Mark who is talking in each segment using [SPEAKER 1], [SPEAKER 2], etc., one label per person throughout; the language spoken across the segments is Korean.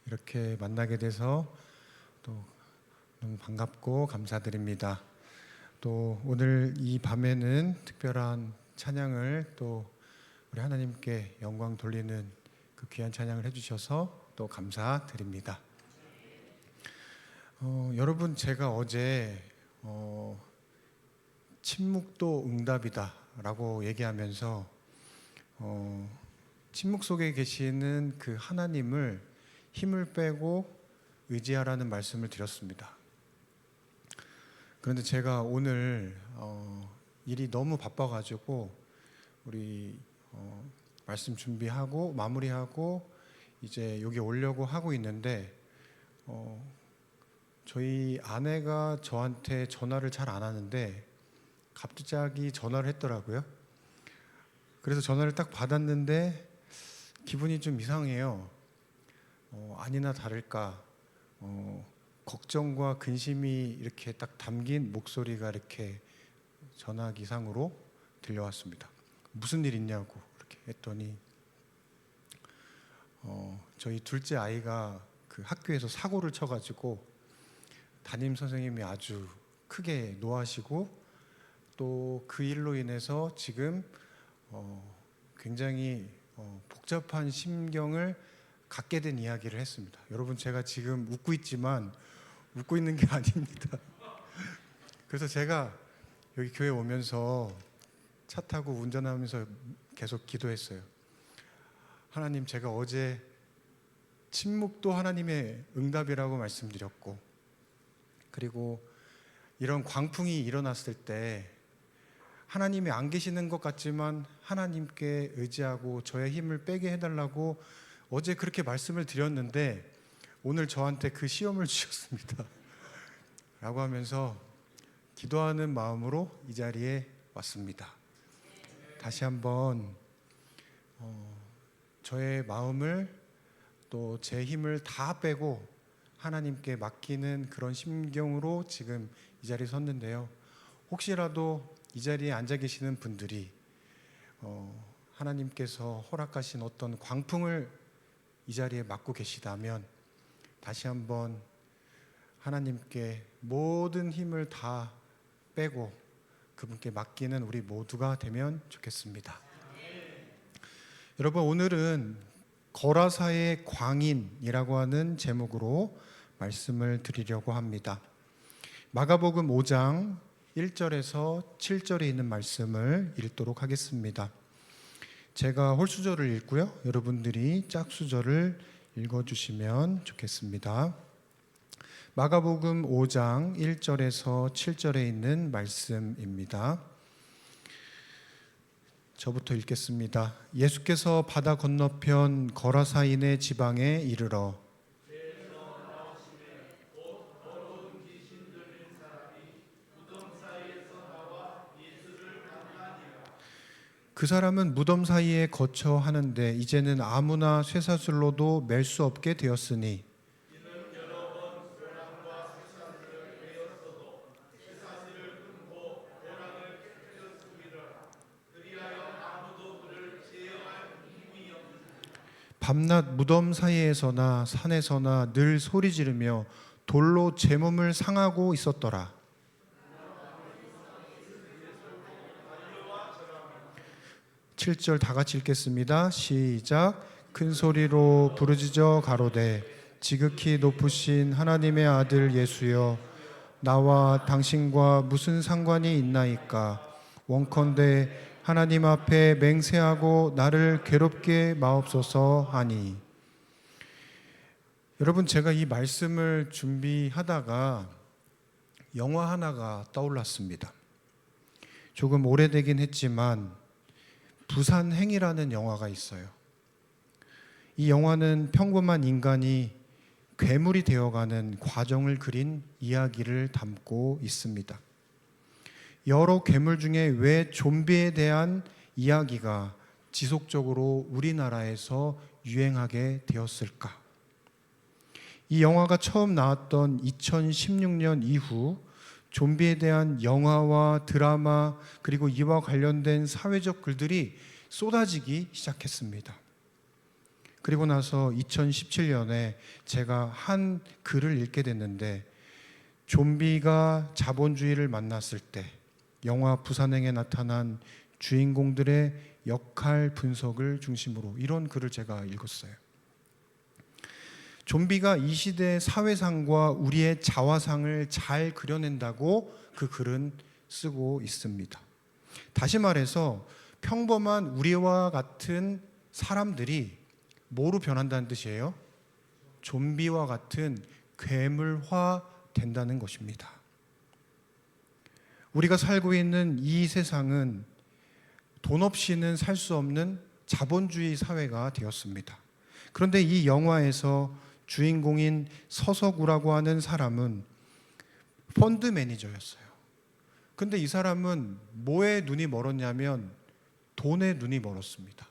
[SPEAKER 1] 이렇게 만나게 돼서 또 너무 반갑고 감사드립니다. 또 오늘 이 밤에는 특별한 찬양을 또 우리 하나님께 영광 돌리는 그 귀한 찬양을 해주셔서 또 감사드립니다. 여러분, 제가 어제 침묵도 응답이다 라고 얘기하면서 침묵 속에 계시는 그 하나님을 힘을 빼고 의지하라는 말씀을 드렸습니다. 그런데 제가 오늘 일이 너무 바빠가지고 우리 말씀 준비하고 마무리하고 이제 여기 오려고 하고 있는데 저희 아내가 저한테 전화를 잘 안 하는데 갑자기 전화를 했더라고요. 그래서 전화를 딱 받았는데 기분이 좀 이상해요. 아니나 다를까 걱정과 근심이 이렇게 딱 담긴 목소리가 이렇게 전화기상으로 들려왔습니다. 무슨 일 있냐고 이렇게 했더니 저희 둘째 아이가 그 학교에서 사고를 쳐가지고 담임 선생님이 아주 크게 노하시고 또 그 일로 인해서 지금 굉장히 복잡한 심경을 갖게 된 이야기를 했습니다. 여러분, 제가 지금 웃고 있지만 웃고 있는 게 아닙니다. 그래서 제가 여기 교회 오면서 차 타고 운전하면서 계속 기도했어요. 하나님, 제가 어제 침묵도 하나님의 응답이라고 말씀드렸고, 그리고 이런 광풍이 일어났을 때 하나님이 안 계시는 것 같지만 하나님께 의지하고 저의 힘을 빼게 해달라고 어제 그렇게 말씀을 드렸는데 오늘 저한테 그 시험을 주셨습니다. 라고 하면서 기도하는 마음으로 이 자리에 왔습니다. 다시 한번 저의 마음을 또 제 힘을 다 빼고 하나님께 맡기는 그런 심경으로 지금 이 자리에 섰는데요. 혹시라도 이 자리에 앉아 계시는 분들이 하나님께서 허락하신 어떤 광풍을 이 자리에 맡고 계시다면 다시 한번 하나님께 모든 힘을 다 빼고 그분께 맡기는 우리 모두가 되면 좋겠습니다. 여러분, 오늘은 거라사의 광인이라고 하는 제목으로 말씀을 드리려고 합니다. 마가복음 5장 1절에서 7절에 있는 말씀을 읽도록 하겠습니다. 제가 홀수절을 읽고요, 여러분들이 짝수절을 읽어주시면 좋겠습니다. 마가복음 5장 1절에서 7절에 있는 말씀입니다. 저부터 읽겠습니다. 예수께서 바다 건너편 거라사인의 지방에 이르러 그 사람은 무덤 사이에 거처 하는데 이제는 아무나 쇠사슬로도 맬 수 없게 되었으니 밤낮 무덤 사이에서나 산에서나 늘 소리 지르며 돌로 제 몸을 상하고 있었더라. 7절 다 같이 읽겠습니다. 시작. 큰 소리로 부르짖어 가로되 지극히 높으신 하나님의 아들 예수여, 나와 당신과 무슨 상관이 있나이까? 원컨대 하나님 앞에 맹세하고 나를 괴롭게 마옵소서 하니. 여러분, 제가 이 말씀을 준비하다가 영화 하나가 떠올랐습니다. 조금 오래되긴 했지만 부산행이라는 영화가 있어요. 이 영화는 평범한 인간이 괴물이 되어가는 과정을 그린 이야기를 담고 있습니다. 여러 괴물 중에 왜 좀비에 대한 이야기가 지속적으로 우리나라에서 유행하게 되었을까? 이 영화가 처음 나왔던 2016년 이후 좀비에 대한 영화와 드라마 그리고 이와 관련된 사회적 글들이 쏟아지기 시작했습니다. 그리고 나서 2017년에 제가 한 글을 읽게 됐는데, 좀비가 자본주의를 만났을 때 영화 부산행에 나타난 주인공들의 역할 분석을 중심으로 이런 글을 제가 읽었어요. 좀비가 이 시대의 사회상과 우리의 자화상을 잘 그려낸다고 그 글은 쓰고 있습니다. 다시 말해서 평범한 우리와 같은 사람들이 뭐로 변한다는 뜻이에요? 좀비와 같은 괴물화 된다는 것입니다. 우리가 살고 있는 이 세상은 돈 없이는 살 수 없는 자본주의 사회가 되었습니다. 그런데 이 영화에서 주인공인 서석우라고 하는 사람은 펀드 매니저였어요. 근데 이 사람은 뭐에 눈이 멀었냐면 돈에 눈이 멀었습니다.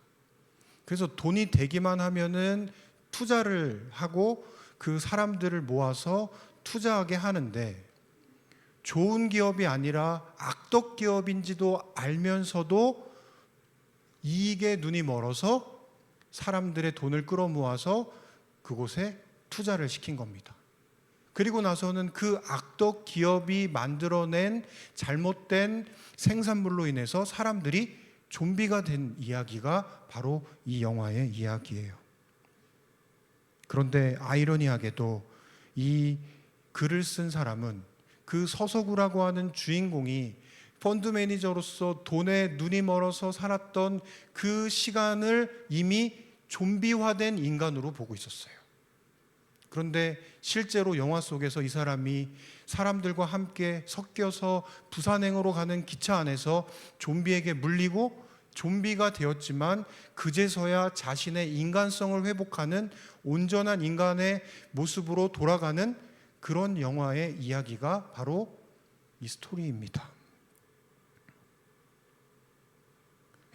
[SPEAKER 1] 그래서 돈이 되기만 하면은 투자를 하고 그 사람들을 모아서 투자하게 하는데, 좋은 기업이 아니라 악덕 기업인지도 알면서도 이익에 눈이 멀어서 사람들의 돈을 끌어모아서 그곳에 투자를 시킨 겁니다. 그리고 나서는 그 악덕 기업이 만들어낸 잘못된 생산물로 인해서 사람들이 좀비가 된 이야기가 바로 이 영화의 이야기예요. 그런데 아이러니하게도 이 글을 쓴 사람은 그 서석우라고 하는 주인공이 펀드 매니저로서 돈에 눈이 멀어서 살았던 그 시간을 이미 좀비화된 인간으로 보고 있었어요. 그런데 실제로 영화 속에서 이 사람이 사람들과 함께 섞여서 부산행으로 가는 기차 안에서 좀비에게 물리고 좀비가 되었지만 그제서야 자신의 인간성을 회복하는 온전한 인간의 모습으로 돌아가는 그런 영화의 이야기가 바로 이 스토리입니다.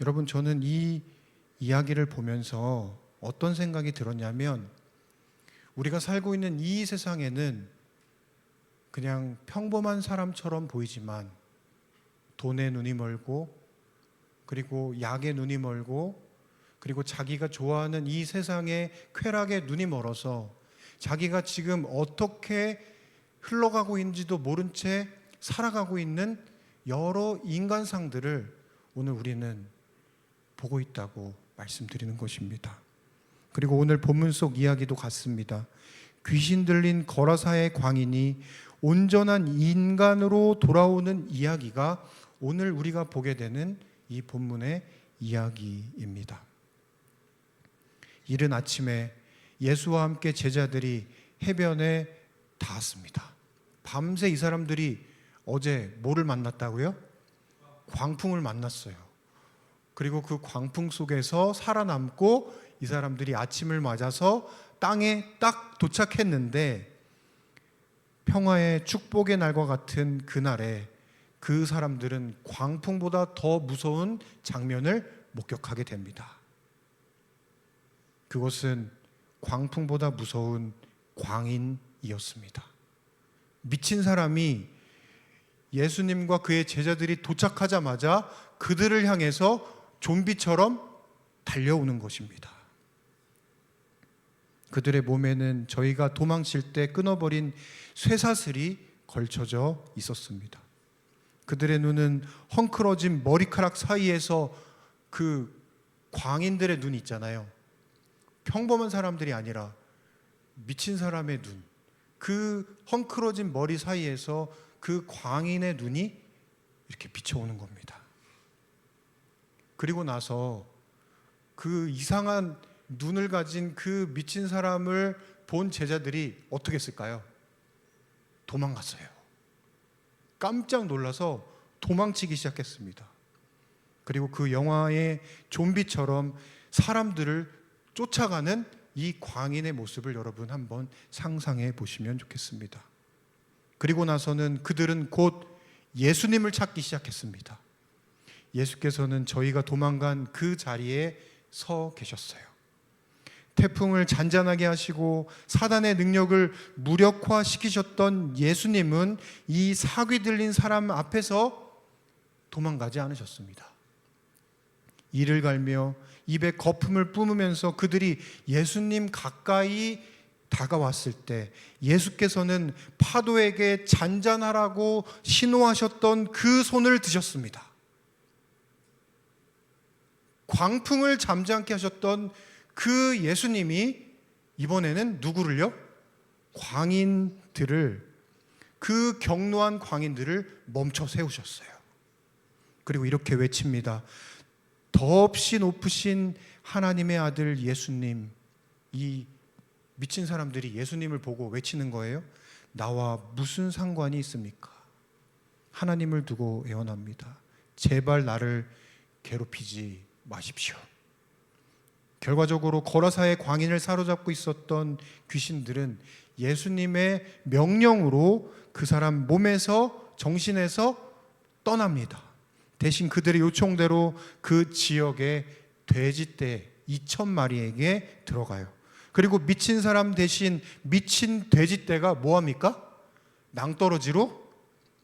[SPEAKER 1] 여러분, 저는 이 이야기를 보면서 어떤 생각이 들었냐면, 우리가 살고 있는 이 세상에는 그냥 평범한 사람처럼 보이지만 돈에 눈이 멀고, 그리고 약에 눈이 멀고, 그리고 자기가 좋아하는 이 세상의 쾌락에 눈이 멀어서 자기가 지금 어떻게 흘러가고 있는지도 모른 채 살아가고 있는 여러 인간상들을 오늘 우리는 보고 있다고 말씀드리는 것입니다. 그리고 오늘 본문 속 이야기도 같습니다. 귀신 들린 거라사의 광인이 온전한 인간으로 돌아오는 이야기가 오늘 우리가 보게 되는 이 본문의 이야기입니다. 이른 아침에 예수와 함께 제자들이 해변에 닿았습니다. 밤새 이 사람들이 어제 뭐를 만났다고요? 광풍을 만났어요. 그리고 그 광풍 속에서 살아남고 이 사람들이 아침을 맞아서 땅에 딱 도착했는데, 평화의 축복의 날과 같은 그날에 그 사람들은 광풍보다 더 무서운 장면을 목격하게 됩니다. 그것은 광풍보다 무서운 광인이었습니다. 미친 사람이 예수님과 그의 제자들이 도착하자마자 그들을 향해서 좀비처럼 달려오는 것입니다. 그들의 몸에는 저희가 도망칠 때 끊어버린 쇠사슬이 걸쳐져 있었습니다. 그들의 눈은 헝클어진 머리카락 사이에서 그 광인들의 눈 있잖아요. 평범한 사람들이 아니라 미친 사람의 눈, 그 헝클어진 머리 사이에서 그 광인의 눈이 이렇게 비춰오는 겁니다. 그리고 나서 그 이상한 눈을 가진 그 미친 사람을 본 제자들이 어떻게 했을까요? 도망갔어요. 깜짝 놀라서 도망치기 시작했습니다. 그리고 그 영화의 좀비처럼 사람들을 쫓아가는 이 광인의 모습을 여러분 한번 상상해 보시면 좋겠습니다. 그리고 나서는 그들은 곧 예수님을 찾기 시작했습니다. 예수께서는 저희가 도망간 그 자리에 서 계셨어요. 태풍을 잔잔하게 하시고 사단의 능력을 무력화시키셨던 예수님은 이 사귀 들린 사람 앞에서 도망가지 않으셨습니다. 이를 갈며 입에 거품을 뿜으면서 그들이 예수님 가까이 다가왔을 때 예수께서는 파도에게 잔잔하라고 신호하셨던 그 손을 드셨습니다. 광풍을 잠잠케 하셨던 그 예수님이 이번에는 누구를요? 광인들을, 그 경노한 광인들을 멈춰 세우셨어요. 그리고 이렇게 외칩니다. 더없이 높으신 하나님의 아들 예수님. 이 미친 사람들이 예수님을 보고 외치는 거예요. 나와 무슨 상관이 있습니까? 하나님을 두고 애원합니다. 제발 나를 괴롭히지 마십시오. 결과적으로 거라사의 광인을 사로잡고 있었던 귀신들은 예수님의 명령으로 그 사람 몸에서, 정신에서 떠납니다. 대신 그들의 요청대로 그 지역의 돼지떼 2,000마리에게 들어가요. 그리고 미친 사람 대신 미친 돼지떼가 뭐합니까? 낭떠러지로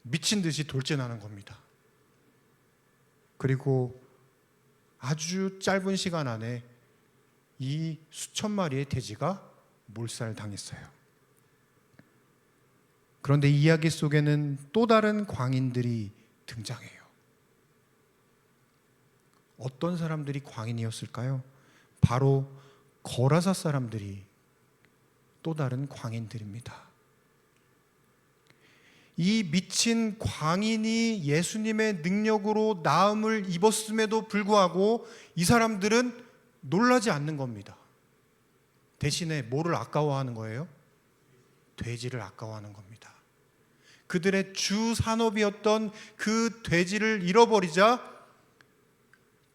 [SPEAKER 1] 미친 듯이 돌진하는 겁니다. 그리고 아주 짧은 시간 안에 이 수천 마리의 돼지가 몰살당했어요. 그런데 이 이야기 속에는 또 다른 광인들이 등장해요. 어떤 사람들이 광인이었을까요? 바로 거라사 사람들이 또 다른 광인들입니다. 이 미친 광인이 예수님의 능력으로 나음을 입었음에도 불구하고 이 사람들은 놀라지 않는 겁니다. 대신에 뭐를 아까워하는 거예요? 돼지를 아까워하는 겁니다. 그들의 주 산업이었던 그 돼지를 잃어버리자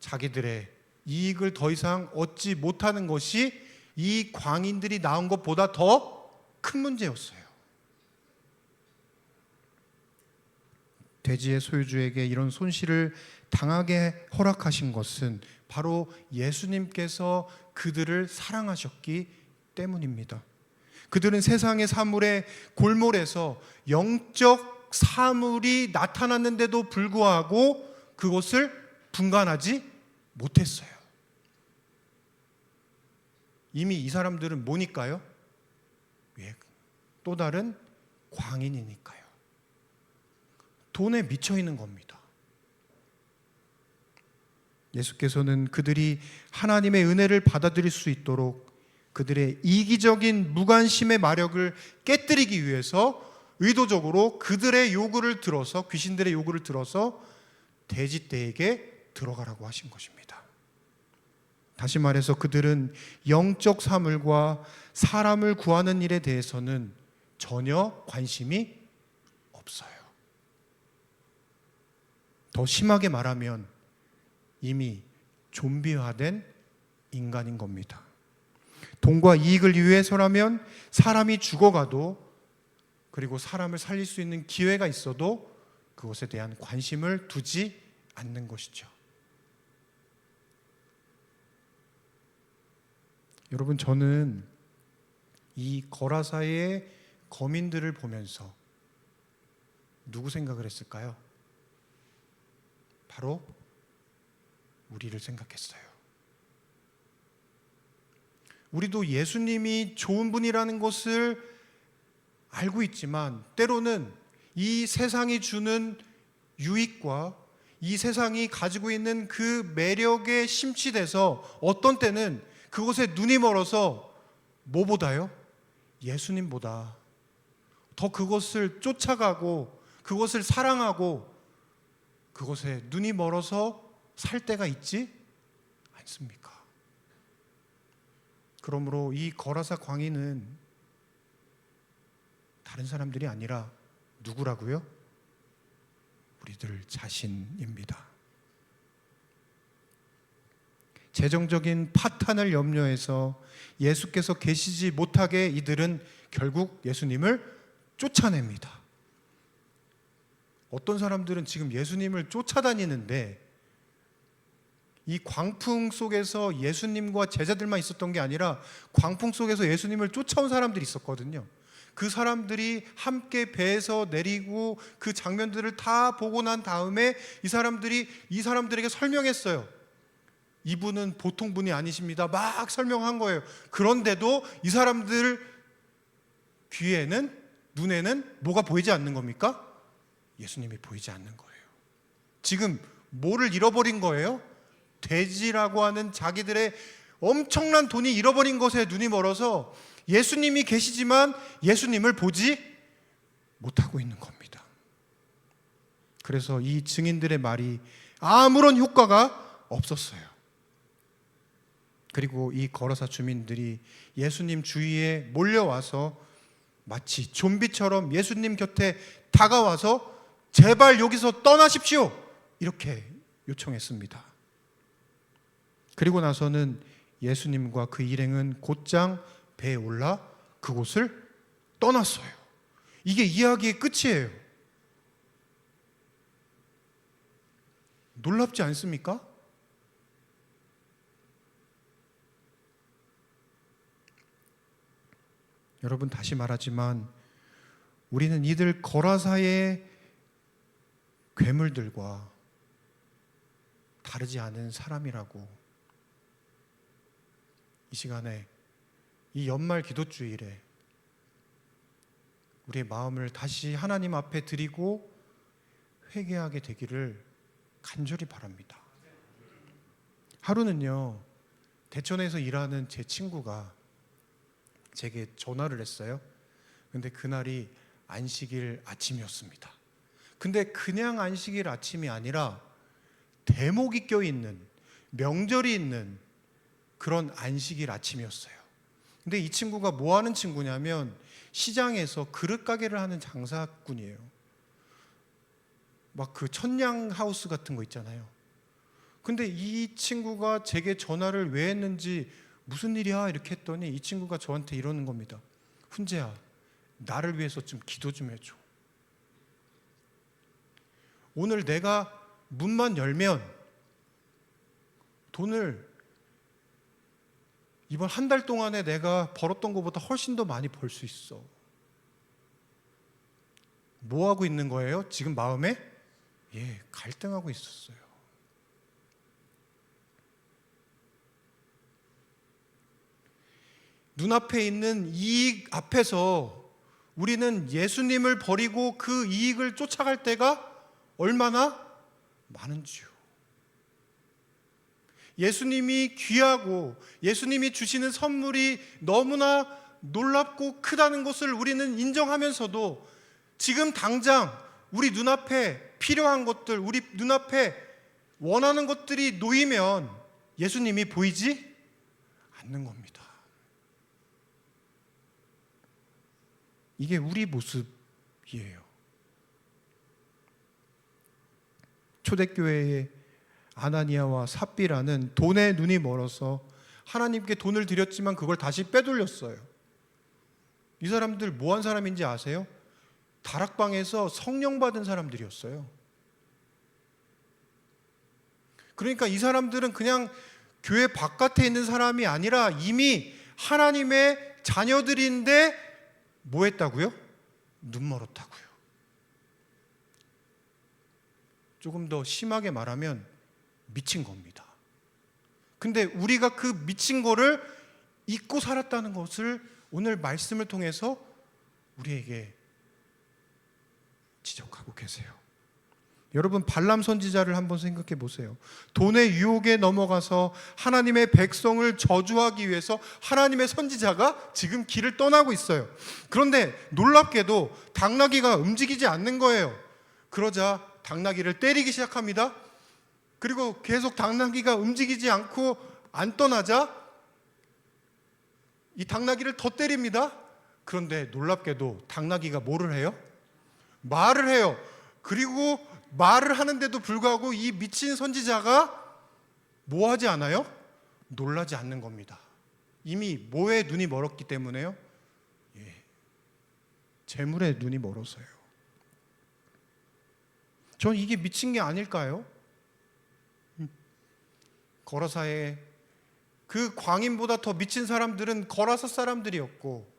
[SPEAKER 1] 자기들의 이익을 더 이상 얻지 못하는 것이 이 광인들이 낳은 것보다 더 큰 문제였어요. 돼지의 소유주에게 이런 손실을 당하게 허락하신 것은 바로 예수님께서 그들을 사랑하셨기 때문입니다. 그들은 세상의 사물의 골몰에서 영적 사물이 나타났는데도 불구하고 그것을 분간하지 못했어요. 이미 이 사람들은 뭐니까요? 또 다른 광인이니까요. 돈에 미쳐 있는 겁니다. 예수께서는 그들이 하나님의 은혜를 받아들일 수 있도록 그들의 이기적인 무관심의 마력을 깨뜨리기 위해서 의도적으로 그들의 요구를 들어서, 귀신들의 요구를 들어서 돼지떼에게 들어가라고 하신 것입니다. 다시 말해서 그들은 영적 사물과 사람을 구하는 일에 대해서는 전혀 관심이 없어요. 더 심하게 말하면 이미 좀비화된 인간인 겁니다. 돈과 이익을 위해서라면 사람이 죽어가도, 그리고 사람을 살릴 수 있는 기회가 있어도 그것에 대한 관심을 두지 않는 것이죠. 여러분, 저는 이 거라사의 거민들을 보면서 누구 생각을 했을까요? 바로 우리를 생각했어요. 우리도 예수님이 좋은 분이라는 것을 알고 있지만 때로는 이 세상이 주는 유익과 이 세상이 가지고 있는 그 매력에 심취돼서 어떤 때는 그것에 눈이 멀어서 뭐보다요? 예수님보다 더 그것을 쫓아가고 그것을 사랑하고 그것에 눈이 멀어서 살 때가 있지 않습니까? 그러므로 이 거라사 광인은 다른 사람들이 아니라 누구라고요? 우리들 자신입니다. 재정적인 파탄을 염려해서 예수께서 계시지 못하게 이들은 결국 예수님을 쫓아냅니다. 어떤 사람들은 지금 예수님을 쫓아다니는데 이 광풍 속에서 예수님과 제자들만 있었던 게 아니라 광풍 속에서 예수님을 쫓아온 사람들이 있었거든요. 그 사람들이 함께 배에서 내리고 그 장면들을 다 보고 난 다음에 이 사람들에게 설명했어요. 이분은 보통 분이 아니십니다. 막 설명한 거예요. 그런데도 이 사람들 귀에는, 눈에는 뭐가 보이지 않는 겁니까? 예수님이 보이지 않는 거예요. 지금 뭐를 잃어버린 거예요? 돼지라고 하는 자기들의 엄청난 돈이 잃어버린 것에 눈이 멀어서 예수님이 계시지만 예수님을 보지 못하고 있는 겁니다. 그래서 이 증인들의 말이 아무런 효과가 없었어요. 그리고 이 거라사 주민들이 예수님 주위에 몰려와서 마치 좀비처럼 예수님 곁에 다가와서 제발 여기서 떠나십시오, 이렇게 요청했습니다. 그리고 나서는 예수님과 그 일행은 곧장 배에 올라 그곳을 떠났어요. 이게 이야기의 끝이에요. 놀랍지 않습니까? 여러분, 다시 말하지만 우리는 이들 거라사의 괴물들과 다르지 않은 사람이라고 이 시간에, 이 연말 기도주일에 우리의 마음을 다시 하나님 앞에 드리고 회개하게 되기를 간절히 바랍니다. 하루는요, 대천에서 일하는 제 친구가 제게 전화를 했어요. 근데 그날이 안식일 아침이었습니다. 근데 그냥 안식일 아침이 아니라 대목이 껴있는, 명절이 있는 그런 안식일 아침이었어요. 근데 이 친구가 뭐 하는 친구냐면 시장에서 그릇 가게를 하는 장사꾼이에요. 막 그 천냥 하우스 같은 거 있잖아요. 근데 이 친구가 제게 전화를 왜 했는지, 무슨 일이야 이렇게 했더니 이 친구가 저한테 이러는 겁니다. 훈재야, 나를 위해서 좀 기도 좀 해줘. 오늘 내가 문만 열면 돈을 이번 한 달 동안에 내가 벌었던 것보다 훨씬 더 많이 벌 수 있어. 뭐 하고 있는 거예요? 지금 마음에? 갈등하고 있었어요. 눈앞에 있는 이익 앞에서 우리는 예수님을 버리고 그 이익을 쫓아갈 때가 얼마나 많은지요. 예수님이 귀하고 예수님이 주시는 선물이 너무나 놀랍고 크다는 것을 우리는 인정하면서도 지금 당장 우리 눈앞에 필요한 것들, 우리 눈앞에 원하는 것들이 놓이면 예수님이 보이지 않는 겁니다. 이게 우리 모습이에요. 초대교회의 아나니아와 삽비라는 돈에 눈이 멀어서 하나님께 돈을 드렸지만 그걸 다시 빼돌렸어요. 이 사람들 뭐 한 사람인지 아세요? 다락방에서 성령 받은 사람들이었어요. 그러니까 이 사람들은 그냥 교회 바깥에 있는 사람이 아니라 이미 하나님의 자녀들인데 뭐 했다고요? 눈 멀었다고요. 조금 더 심하게 말하면 미친 겁니다. 근데 우리가 그 미친 거를 잊고 살았다는 것을 오늘 말씀을 통해서 우리에게 지적하고 계세요. 여러분, 발람 선지자를 한번 생각해 보세요. 돈의 유혹에 넘어가서 하나님의 백성을 저주하기 위해서 하나님의 선지자가 지금 길을 떠나고 있어요. 그런데 놀랍게도 당나귀가 움직이지 않는 거예요. 그러자 당나귀를 때리기 시작합니다. 그리고 계속 당나귀가 움직이지 않고 안 떠나자 이 당나귀를 더 때립니다. 그런데 놀랍게도 당나귀가 뭐를 해요? 말을 해요. 그리고 말을 하는데도 불구하고 이 미친 선지자가 뭐 하지 않아요? 놀라지 않는 겁니다. 이미 뭐에 눈이 멀었기 때문에요? 재물에 눈이 멀어서요. 전 이게 미친 게 아닐까요? 거라사의 그 광인보다 더 미친 사람들은 거라사 사람들이었고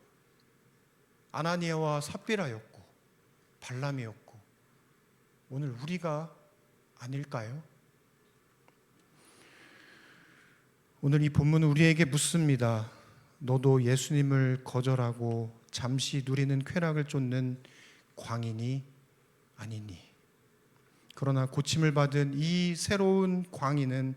[SPEAKER 1] 아나니아와 삽비라였고 발람이었고 오늘 우리가 아닐까요? 오늘 이 본문은 우리에게 묻습니다. 너도 예수님을 거절하고 잠시 누리는 쾌락을 쫓는 광인이 아니니? 그러나 고침을 받은 이 새로운 광인은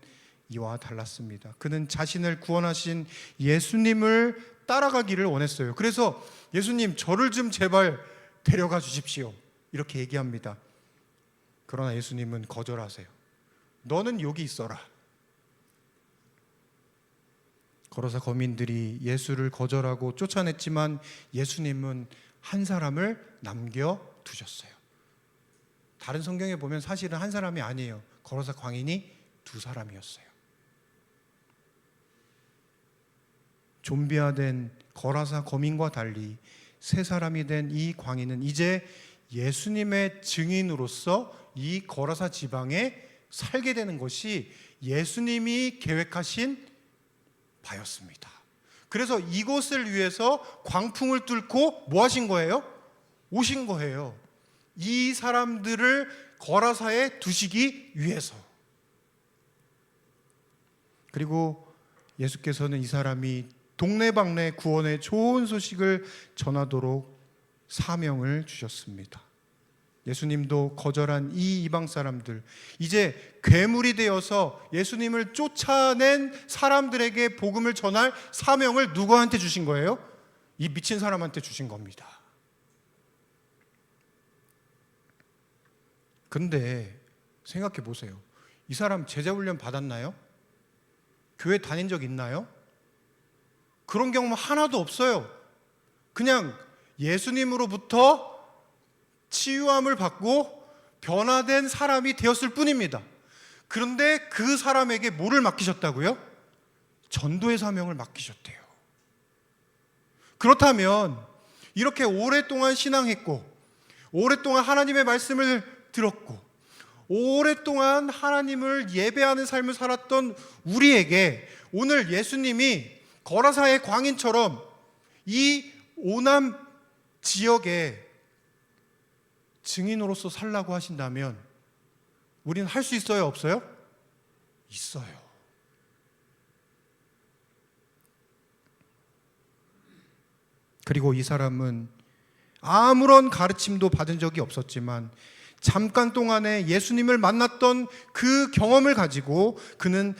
[SPEAKER 1] 이와 달랐습니다. 그는 자신을 구원하신 예수님을 따라가기를 원했어요. 그래서 예수님, 저를 좀 제발 데려가 주십시오, 이렇게 얘기합니다. 그러나 예수님은 거절하세요. 너는 여기 있어라. 거라사 거민들이 예수를 거절하고 쫓아냈지만 예수님은 한 사람을 남겨두셨어요. 다른 성경에 보면 사실은 한 사람이 아니에요. 거라사 광인이 두 사람이었어요. 좀비화된 거라사 거민과 달리 세 사람이 된 이 광인은 이제 예수님의 증인으로서 이 거라사 지방에 살게 되는 것이 예수님이 계획하신 바였습니다. 그래서 이곳을 위해서 광풍을 뚫고 뭐 하신 거예요? 오신 거예요. 이 사람들을 거라사에 두시기 위해서. 그리고 예수께서는 이 사람이 동네방네 구원의 좋은 소식을 전하도록 사명을 주셨습니다. 예수님도 거절한 이 이방 사람들, 이제 괴물이 되어서 예수님을 쫓아낸 사람들에게 복음을 전할 사명을 누구한테 주신 거예요? 이 미친 사람한테 주신 겁니다. 근데 생각해 보세요. 이 사람 제자훈련 받았나요? 교회 다닌 적 있나요? 그런 경험 하나도 없어요. 그냥 예수님으로부터 치유함을 받고 변화된 사람이 되었을 뿐입니다. 그런데 그 사람에게 뭐를 맡기셨다고요? 전도의 사명을 맡기셨대요. 그렇다면 이렇게 오랫동안 신앙했고, 오랫동안 하나님의 말씀을 들었고, 오랫동안 하나님을 예배하는 삶을 살았던 우리에게 오늘 예수님이 거라사의 광인처럼 이 오남 지역에 증인으로서 살라고 하신다면 우리는 할 수 있어요, 없어요? 있어요. 그리고 이 사람은 아무런 가르침도 받은 적이 없었지만 잠깐 동안에 예수님을 만났던 그 경험을 가지고 그는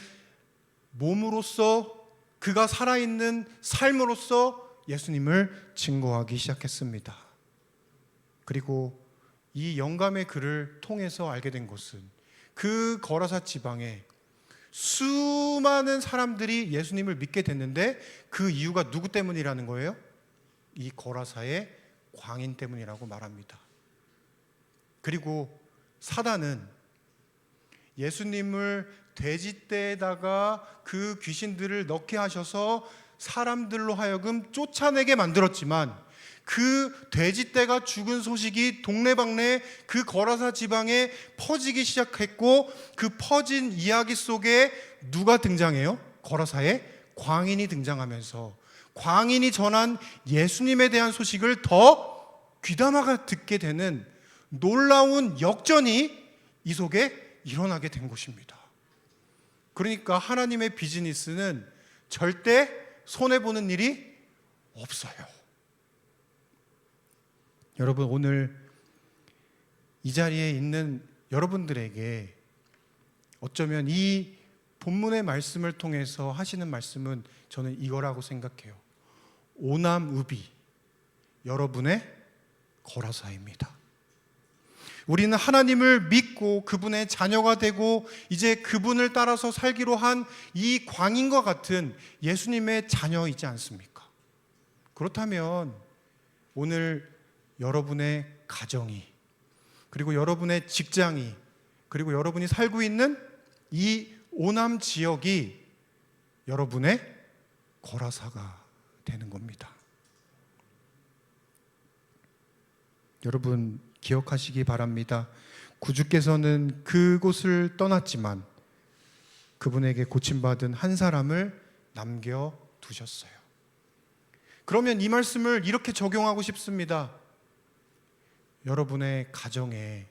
[SPEAKER 1] 몸으로써, 그가 살아있는 삶으로써 예수님을 증거하기 시작했습니다. 그리고 이 영감의 글을 통해서 알게 된 것은 그 거라사 지방에 수많은 사람들이 예수님을 믿게 됐는데 그 이유가 누구 때문이라는 거예요? 이 거라사의 광인 때문이라고 말합니다. 그리고 사단은 예수님을 돼지떼에다가 그 귀신들을 넣게 하셔서 사람들로 하여금 쫓아내게 만들었지만 그 돼지떼가 죽은 소식이 동네방네 그 거라사 지방에 퍼지기 시작했고, 그 퍼진 이야기 속에 누가 등장해요? 거라사의 광인이 등장하면서 광인이 전한 예수님에 대한 소식을 더 귀담아가 듣게 되는 놀라운 역전이 이 속에 일어나게 된 것입니다. 그러니까 하나님의 비즈니스는 절대 손해보는 일이 없어요. 여러분, 오늘 이 자리에 있는 여러분들에게 어쩌면 이 본문의 말씀을 통해서 하시는 말씀은 저는 이거라고 생각해요. 오남읍이 여러분의 거라사입니다. 우리는 하나님을 믿고 그분의 자녀가 되고 이제 그분을 따라서 살기로 한 이 광인과 같은 예수님의 자녀이지 않습니까? 그렇다면 오늘 여러분의 가정이, 그리고 여러분의 직장이, 그리고 여러분이 살고 있는 이 오남 지역이 여러분의 거라사가 되는 겁니다. 여러분 기억하시기 바랍니다. 구주께서는 그곳을 떠났지만 그분에게 고침받은 한 사람을 남겨두셨어요. 그러면 이 말씀을 이렇게 적용하고 싶습니다. 여러분의 가정에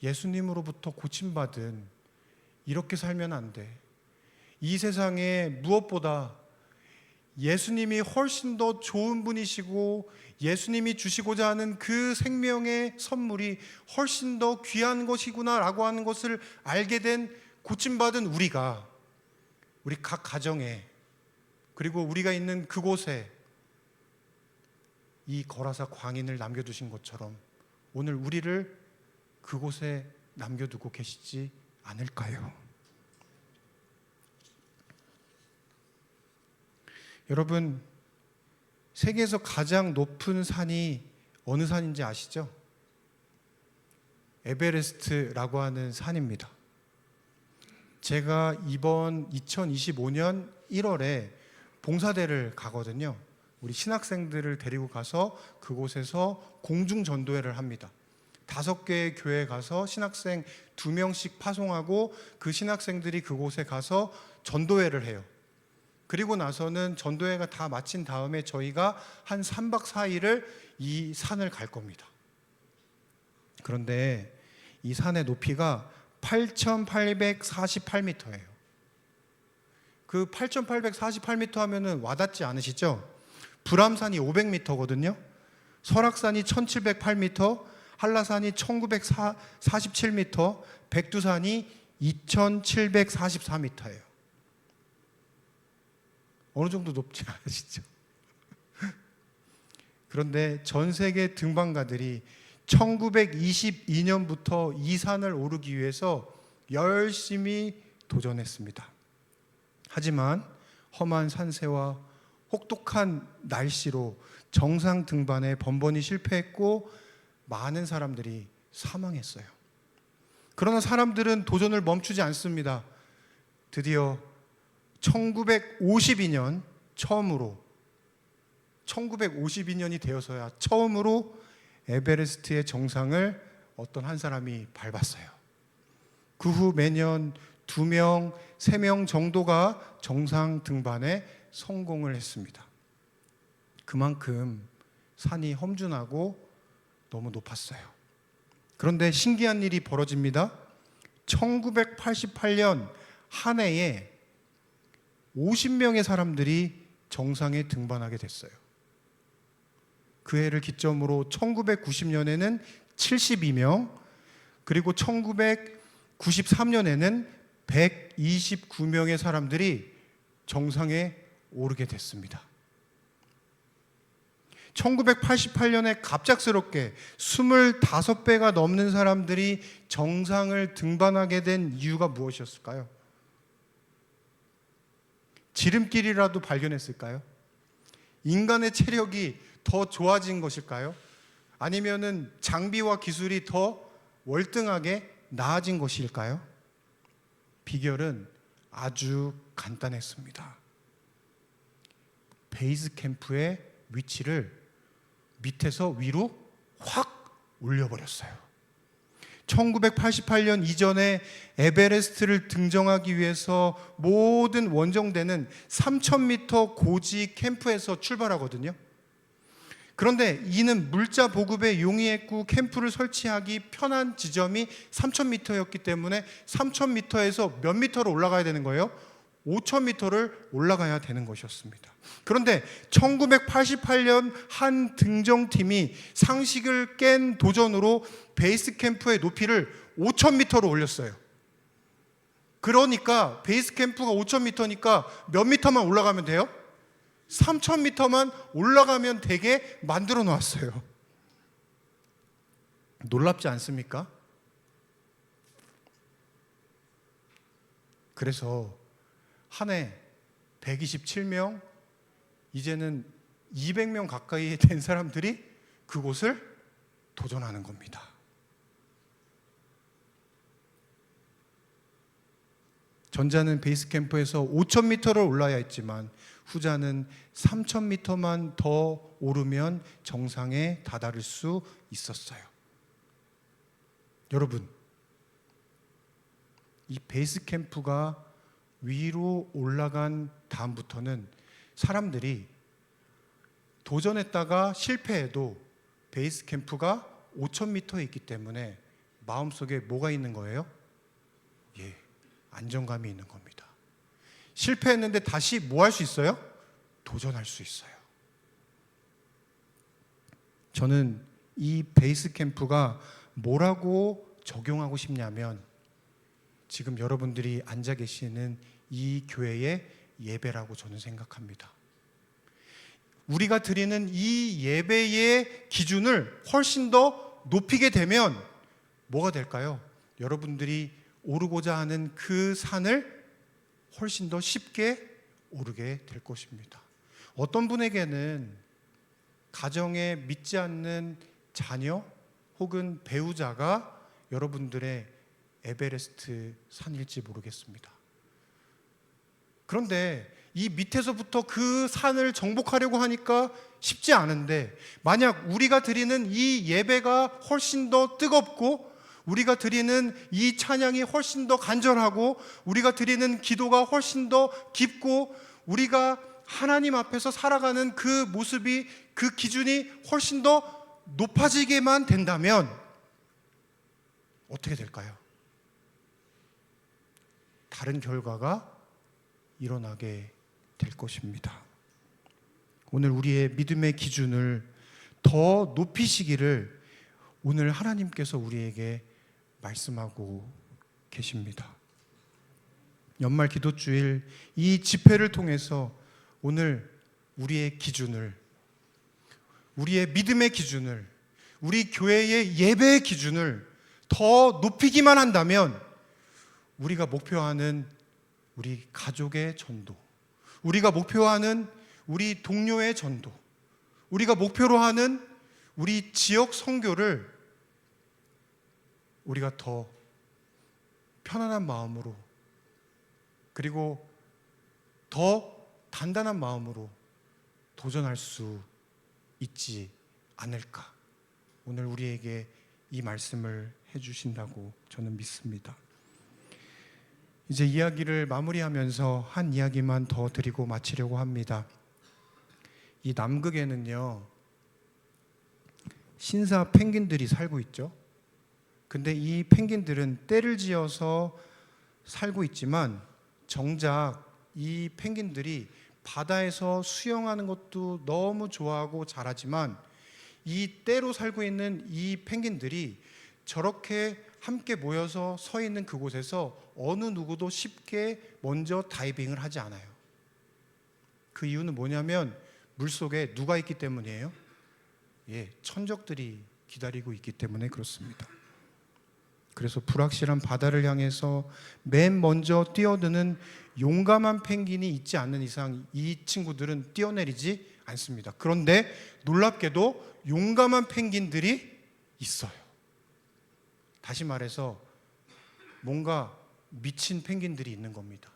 [SPEAKER 1] 예수님으로부터 고침받은, 이렇게 살면 안 돼, 이 세상에 무엇보다 예수님이 훨씬 더 좋은 분이시고 예수님이 주시고자 하는 그 생명의 선물이 훨씬 더 귀한 것이구나라고 하는 것을 알게 된 고침받은 우리가 우리 각 가정에 그리고 우리가 있는 그곳에 이 거라사 광인을 남겨두신 것처럼 오늘 우리를 그곳에 남겨두고 계시지 않을까요? 여러분, 세계에서 가장 높은 산이 어느 산인지 아시죠? 에베레스트라고 하는 산입니다. 제가 이번 2025년 1월에 봉사대를 가거든요. 우리 신학생들을 데리고 가서 그곳에서 공중전도회를 합니다. 5개의 교회에 가서 신학생 2명씩 파송하고 그 신학생들이 그곳에 가서 전도회를 해요. 그리고 나서는 전도회가 다 마친 다음에 저희가 한 3박 4일을 이 산을 갈 겁니다. 그런데 이 산의 높이가 8,848m예요. 그 8,848m 하면은 와닿지 않으시죠? 불암산이 500m거든요. 설악산이 1,708m, 한라산이 1,947m, 백두산이 2,744m예요. 어느 정도 높지 않으시죠? 그런데 전 세계 등반가들이 1922년부터 이 산을 오르기 위해서 열심히 도전했습니다. 하지만 험한 산세와 혹독한 날씨로 정상 등반에 번번이 실패했고 많은 사람들이 사망했어요. 그러나 사람들은 도전을 멈추지 않습니다. 드디어 1952년 처음으로 1952년이 되어서야 처음으로 에베레스트의 정상을 어떤 한 사람이 밟았어요. 그 후 매년 2명, 3명 정도가 정상 등반에 성공을 했습니다. 그만큼 산이 험준하고 너무 높았어요. 그런데 신기한 일이 벌어집니다. 1988년 한 해에 50명의 사람들이 정상에 등반하게 됐어요. 그 해를 기점으로 1990년에는 72명, 그리고 1993년에는 129명의 사람들이 정상에 오르게 됐습니다. 1988년에 갑작스럽게 25배가 넘는 사람들이 정상을 등반하게 된 이유가 무엇이었을까요? 지름길이라도 발견했을까요? 인간의 체력이 더 좋아진 것일까요? 아니면은 장비와 기술이 더 월등하게 나아진 것일까요? 비결은 아주 간단했습니다. 베이스 캠프의 위치를 밑에서 위로 확 올려버렸어요. 1988년 이전에 에베레스트를 등정하기 위해서 모든 원정대는 3,000m 고지 캠프에서 출발하거든요. 그런데 이는 물자 보급에 용이했고 캠프를 설치하기 편한 지점이 3,000m였기 때문에 3,000m에서 몇 미터로 올라가야 되는 거예요? 5,000m를 올라가야 되는 것이었습니다. 그런데 1988년 한 등정팀이 상식을 깬 도전으로 베이스 캠프의 높이를 5,000m로 올렸어요. 그러니까 베이스 캠프가 5,000m니까 몇 미터만 올라가면 돼요? 3,000m만 올라가면 되게 만들어 놓았어요. 놀랍지 않습니까? 그래서 한 해 127명, 이제는 200명 가까이 된 사람들이 그곳을 도전하는 겁니다. 전자는 베이스 캠프에서 5,000m를 올라야 했지만 후자는 3,000m만 더 오르면 정상에 다다를 수 있었어요. 여러분, 이 베이스 캠프가 위로 올라간 다음부터는 사람들이 도전했다가 실패해도 베이스 캠프가 5,000m에 있기 때문에 마음속에 뭐가 있는 거예요? 예, 안정감이 있는 겁니다. 실패했는데 다시 뭐 할 수 있어요? 도전할 수 있어요. 저는 이 베이스 캠프가 뭐라고 적용하고 싶냐면 지금 여러분들이 앉아 계시는 이 교회의 예배라고 저는 생각합니다. 우리가 드리는 이 예배의 기준을 훨씬 더 높이게 되면 뭐가 될까요? 여러분들이 오르고자 하는 그 산을 훨씬 더 쉽게 오르게 될 것입니다. 어떤 분에게는 가정에 믿지 않는 자녀 혹은 배우자가 여러분들의 에베레스트 산일지 모르겠습니다. 그런데 이 밑에서부터 그 산을 정복하려고 하니까 쉽지 않은데, 만약 우리가 드리는 이 예배가 훨씬 더 뜨겁고 우리가 드리는 이 찬양이 훨씬 더 간절하고 우리가 드리는 기도가 훨씬 더 깊고 우리가 하나님 앞에서 살아가는 그 모습이, 그 기준이 훨씬 더 높아지게만 된다면 어떻게 될까요? 다른 결과가 일어나게 될 것입니다. 오늘 우리의 믿음의 기준을 더 높이시기를 오늘 하나님께서 우리에게 말씀하고 계십니다. 연말 기도주일 이 집회를 통해서 오늘 우리의 기준을, 우리의 믿음의 기준을, 우리 교회의 예배의 기준을 더 높이기만 한다면 우리가 목표하는 우리 가족의 전도, 우리가 목표하는 우리 동료의 전도, 우리가 목표로 하는 우리 지역 선교를 우리가 더 편안한 마음으로 그리고 더 단단한 마음으로 도전할 수 있지 않을까. 오늘 우리에게 이 말씀을 해주신다고 저는 믿습니다. 이제 이야기를 마무리하면서 한 이야기만 더 드리고 마치려고 합니다. 이 남극에는요, 신사 펭귄들이 살고 있죠. 근데 이 펭귄들은 떼를 지어서 살고 있지만 정작 이 펭귄들이 바다에서 수영하는 것도 너무 좋아하고 잘하지만 이 떼로 살고 있는 이 펭귄들이 저렇게 함께 모여서 서 있는 그곳에서 어느 누구도 쉽게 먼저 다이빙을 하지 않아요. 그 이유는 뭐냐면 물속에 누가 있기 때문이에요? 천적들이 기다리고 있기 때문에 그렇습니다. 그래서 불확실한 바다를 향해서 맨 먼저 뛰어드는 용감한 펭귄이 있지 않는 이상 이 친구들은 뛰어내리지 않습니다. 그런데 놀랍게도 용감한 펭귄들이 있어요. 다시 말해서 뭔가 미친 펭귄들이 있는 겁니다.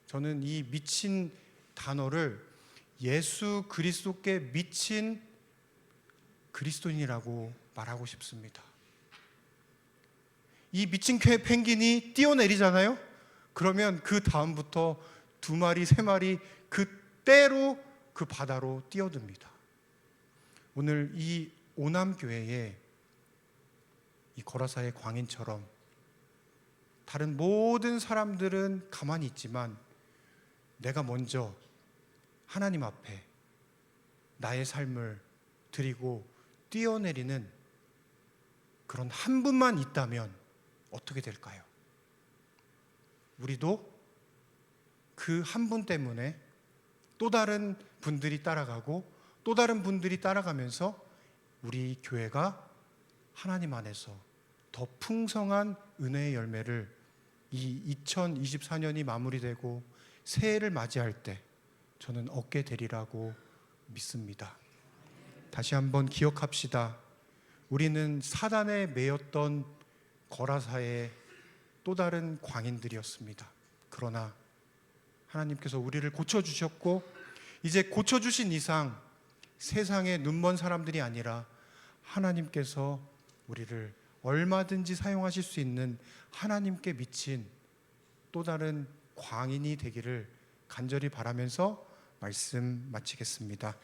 [SPEAKER 1] 저는 이 미친 단어를 예수 그리스도께 미친 그리스도인이라고 말하고 싶습니다. 이 미친 펭귄이 뛰어내리잖아요. 그러면 그 다음부터 2마리, 3마리 그때로 그 바다로 뛰어듭니다. 오늘 이 오남교회에 이 거라사의 광인처럼 다른 모든 사람들은 가만히 있지만 내가 먼저 하나님 앞에 나의 삶을 드리고 뛰어내리는 그런 한 분만 있다면 어떻게 될까요? 우리도 그 한 분 때문에 또 다른 분들이 따라가고 또 다른 분들이 따라가면서 우리 교회가 하나님 안에서 더 풍성한 은혜의 열매를 이 2024년이 마무리되고 새해를 맞이할 때 저는 얻게 되리라고 믿습니다. 다시 한번 기억합시다. 우리는 사단에 매였던 거라사의 또 다른 광인들이었습니다. 그러나 하나님께서 우리를 고쳐주셨고 이제 고쳐주신 이상 세상에 눈먼 사람들이 아니라 하나님께서 우리를 얼마든지 사용하실 수 있는 하나님께 미친 또 다른 광인이 되기를 간절히 바라면서 말씀 마치겠습니다.